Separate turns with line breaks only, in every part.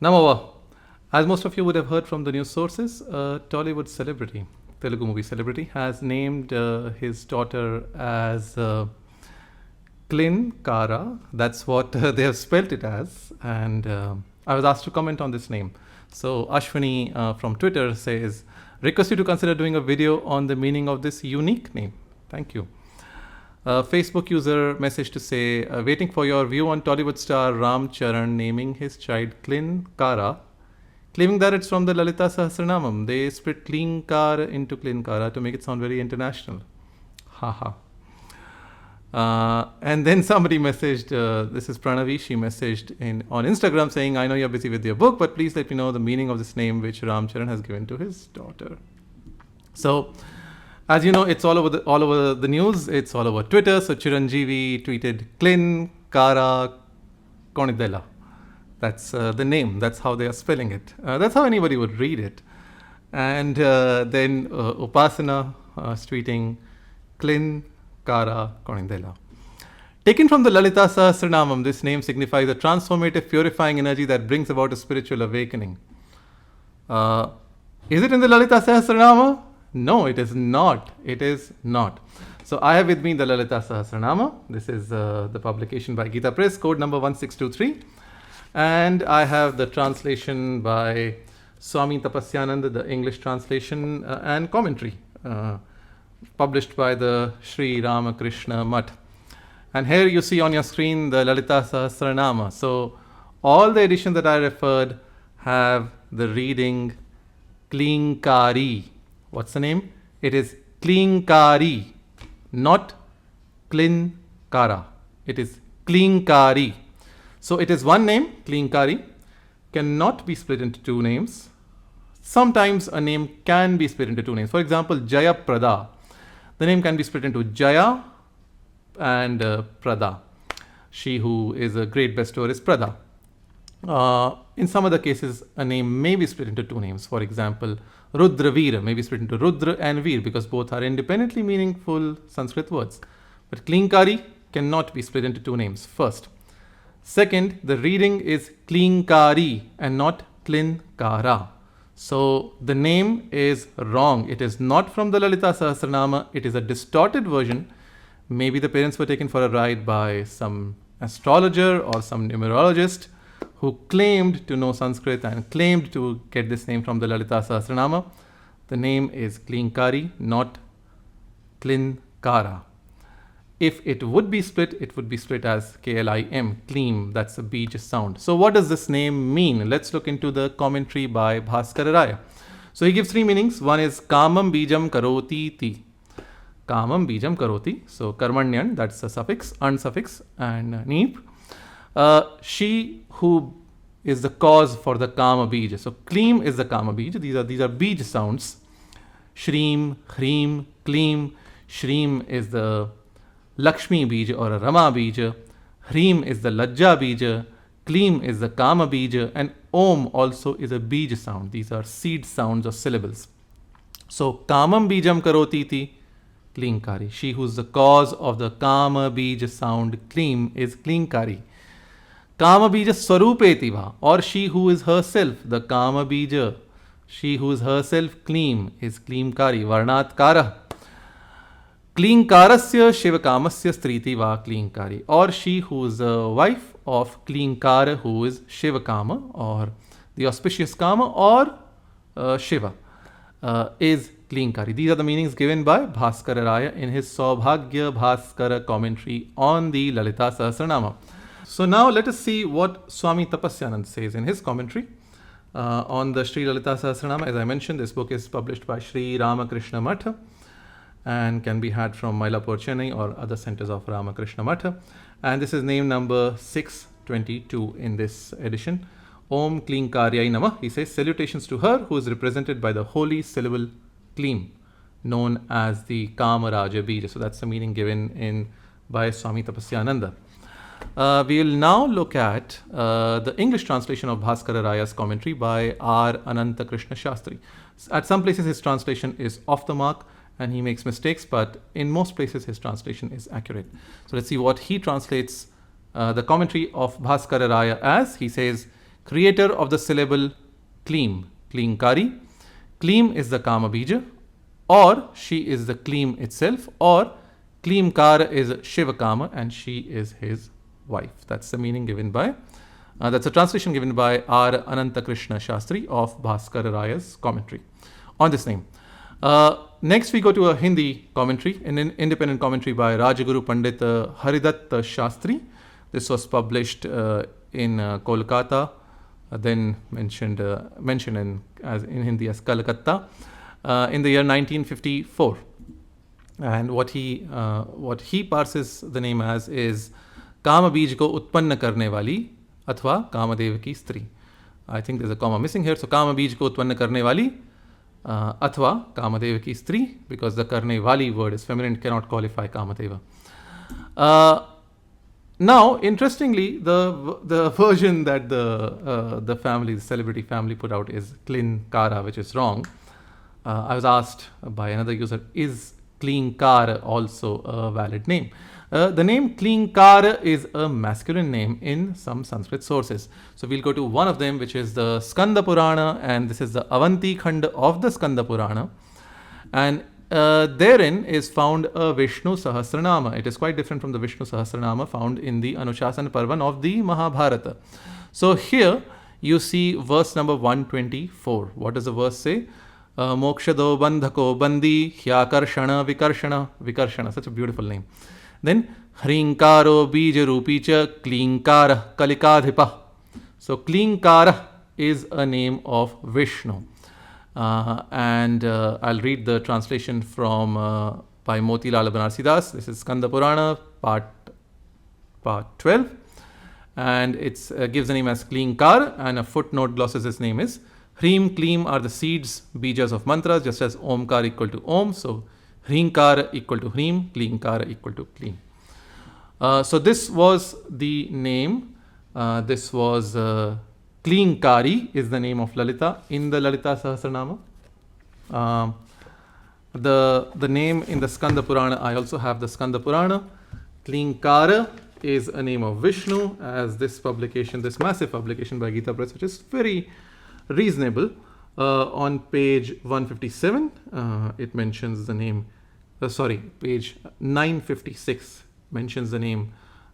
Namava. As most of you would have heard from the news sources, a Tollywood celebrity, Telugu movie celebrity, has named his daughter as Klin Kaara. That's what they have spelt it as. And I was asked to comment on this name. So Ashwini from Twitter says, request you to consider doing a video on the meaning of this unique name. Thank you. Facebook user message to say, waiting for your view on Tollywood star Ram Charan naming his child Klin Kaara, claiming that it's from the Lalitā-sahasranāma. They split Klinkari into Klin Kaara to make it sound very international. Haha. And then somebody messaged, this is Pranavi, she messaged on Instagram saying, I know you're busy with your book, but please let me know the meaning of this name which Ram Charan has given to his daughter. So, as you know, it's all over the news. It's all over Twitter. So Chiranjeevi tweeted Klin Kaara Konidela. That's the name. That's how they are spelling it. That's how anybody would read it. And then Upasana is tweeting Klin Kaara Konidela. Taken from the Lalitā-sahasranāma, this name signifies a transformative, purifying energy that brings about a spiritual awakening. Is it in the Lalitā-sahasranāma? No, it is not. It is not. So I have with me the Lalitā-sahasranāma. This is the publication by Gita Press, code number 1623. And I have the translation by Swami Tapasyananda, the English translation and commentary, published by the Sri Ramakrishna Mutt. And here you see on your screen the Lalitā-sahasranāma. So all the editions that I referred have the reading Klinkari. What's the name? It is Klinkari, not Klin Kaara. It is Klinkari. So it is one name, Klinkari, cannot be split into two names. Sometimes a name can be split into two names. For example, Jaya Prada. The name can be split into Jaya and Prada. She who is a great bestower is Prada. In some other cases, a name may be split into two names. For example, Rudra Veera may be split into Rudra and Veer because both are independently meaningful Sanskrit words. But Klinkari cannot be split into two names, first. Second, the reading is Klinkari and not Klin Kaara. So the name is wrong. It is not from the Lalitā-sahasranāma. It is a distorted version. Maybe the parents were taken for a ride by some astrologer or some numerologist who claimed to know Sanskrit and claimed to get this name from the Lalitā-sahasranāma. The name is Klinkari, not Klin Kaara. If it would be split, it would be split as K-L-I-M, Kleem. That's a bija sound. So what does this name mean? Let's look into the commentary by Bhaskararaya. So he gives three meanings. One is Kamam Bijam Karoti Ti. Kamam Bijam Karoti. So Karmanyan, that's a suffix, an suffix, and Neep. She who is the cause for the Kama Bija. So Kleem is the Kama Bija. These are Bija sounds. Shreem, Hreem, Kleem. Shreem is the Lakshmi Bija or a Rama Bija. Hreem is the Lajja Bija. Kleem is the Kama Bija. And Om also is a Bija sound. These are seed sounds or syllables. So Kamam Bijam Karoti Ti Klinkari. She who is the cause of the Kama Bija sound Kleem is Klinkari. Kama Bija Swarupetiva, or she who is herself the Kama Bija. She who is herself Kleem is Klinkari. Varnat Kara. Klinkarasya Shivakamasya Strītiva Klinkari, or she who is the wife of Klinkara, who is Shivakama, or the auspicious Kama, or Shiva, is Klinkari. These are the meanings given by Bhaskararaya in his Saubhagya Bhaskara commentary on the Lalitā-sahasranāma. So now let us see what Swami Tapasyananda says in his commentary on the Sri Lalitā-sahasranāma. As I mentioned, this book is published by Sri Ramakrishna Mutt and can be had from Mylapore, Chennai or other centers of Ramakrishna Mutt. And this is name number 622 in this edition. Om Klinkaari Namah. He says, salutations to her who is represented by the holy syllable Kleem, known as the Kamaraja Bija. So that's the meaning given by Swami Tapasyananda. We will now look at the English translation of Bhaskararaya's commentary by R. Ananta Krishna Shastri. At some places his translation is off the mark and he makes mistakes, but in most places his translation is accurate. So let's see what he translates the commentary of Bhaskararaya as. He says, creator of the syllable Kleem, Klinkari. Kleem is the Kama Bija, or she is the Kleem itself, or Klin Kaara is Shiva Kama and she is his wife. That's the meaning given by, that's a translation given by R. Ananta Krishna Shastri of Bhaskara Raya's commentary on this name. Next we go to a Hindi commentary, an independent commentary by Rajaguru Pandit Haridatta Shastri. This was published in Kolkata, then mentioned in Hindi as Calcutta, in the year 1954. And what he parses the name as is Kama Bij ko utpanna karne wali athva Kamadev ki stri. I think there's a comma missing here. So Kama Bij ko utpanna karne wali athva Kamadev ki stri, because the karne wali word is feminine, cannot qualify Kamadeva. Now, interestingly, the version that the family, the celebrity family, put out is Klin Kaara, which is wrong. I was asked by another user, is Klinkaari also a valid name? The name Klinkari is a masculine name in some Sanskrit sources. So we'll go to one of them, which is the Skanda Purana, and this is the Avanti Khanda of the Skanda Purana. And therein is found a Vishnu Sahasranāma. It is quite different from the Vishnu Sahasranāma found in the Anushasana Parvan of the Mahabharata. So here you see verse number 124. What does the verse say? Mokshado bandhako bandi hyakarshana vikarshana. Vikarshana, such a beautiful name. Then Hrinkaro bija rupicha Klinkara kalikadhipa. So Klinkara is a name of Vishnu. And I'll read the translation from by Motilal Banarsidas. This is Skanda Purana, part 12. And it gives the name as Klinkar, and a footnote glosses his name is Hrim, Kleem are the seeds, bijas of mantras, just as Omkar equal to Om. So Hrinkar equal to Hrim, Klinkar equal to Kleem. So this was the name. This was Klinkari is the name of Lalita in the Lalitā-sahasranāma. The name in the Skanda Purana, I also have the Skanda Purana. Klinkara is a name of Vishnu, as this publication, this massive publication by Gita Press, which is very reasonable, on page 157, it mentions the name, page 956 mentions the name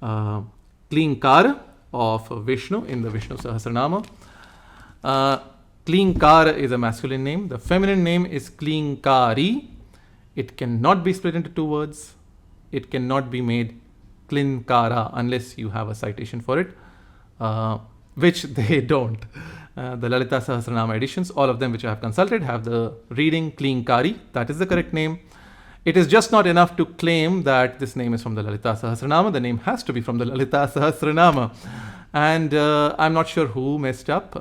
Klinkara of Vishnu in the Vishnu Sahasranāma. Klinkara is a masculine name. The feminine name is Klinkari. It cannot be split into two words. It cannot be made Klin Kaara unless you have a citation for it, which they don't. The Lalitā-sahasranāma editions, all of them which I have consulted, have the reading Klinkari. That is the correct name. It is just not enough to claim that this name is from the Lalitā-sahasranāma. The name has to be from the Lalitā-sahasranāma. And I'm not sure who messed up.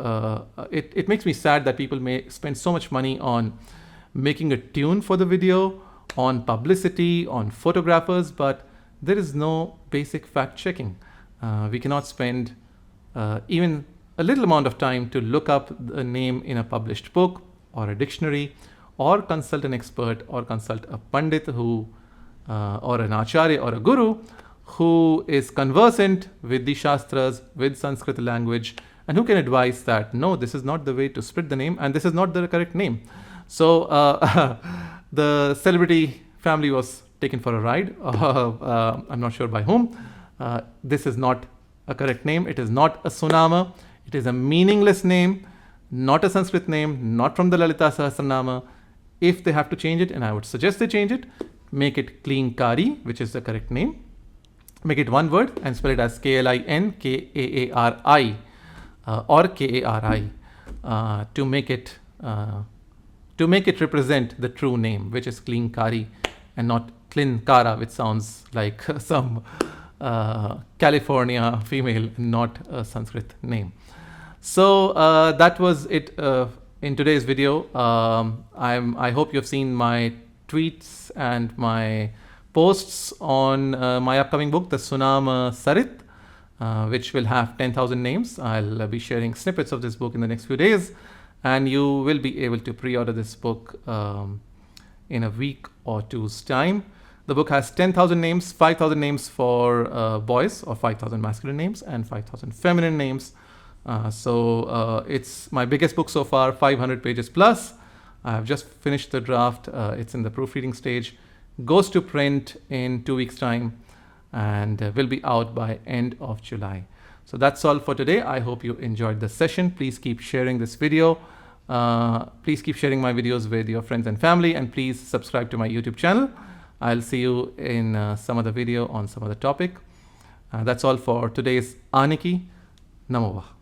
It makes me sad that people may spend so much money on making a tune for the video, on publicity, on photographers, but there is no basic fact checking. We cannot spend even a little amount of time to look up the name in a published book or a dictionary, or consult an expert, or consult a pandit who, or an acharya or a guru who is conversant with the shastras, with Sanskrit language, and who can advise that no, this is not the way to split the name, and this is not the correct name. So the celebrity family was taken for a ride. I'm not sure by whom. This is not a correct name. It is not a Sunama. It is a meaningless name, not a Sanskrit name, not from the Lalitā-sahasranāma. If they have to change it, and I would suggest they change it, make it Klinkari, which is the correct name. Make it one word and spell it as Klinkaari or Kari to make it represent the true name, which is Klinkari, and not Klin Kaara, which sounds like some California female, not a Sanskrit name. So that was it in today's video. I hope you've seen my tweets and my posts on my upcoming book, the Sunama Sarit, which will have 10,000 names. I'll be sharing snippets of this book in the next few days, and you will be able to pre-order this book in a week or two's time. The book has 10,000 names, 5,000 names for boys, or 5,000 masculine names, and 5,000 feminine names. It's my biggest book so far, 500 pages plus. I have just finished the draft. It's in the proofreading stage. Goes to print in 2 weeks' time and will be out by end of July. So that's all for today. I hope you enjoyed the session. Please keep sharing this video. Please keep sharing my videos with your friends and family, and please subscribe to my YouTube channel. I'll see you in some other video on some other topic. That's all for today's Aniki. Namo Vaha.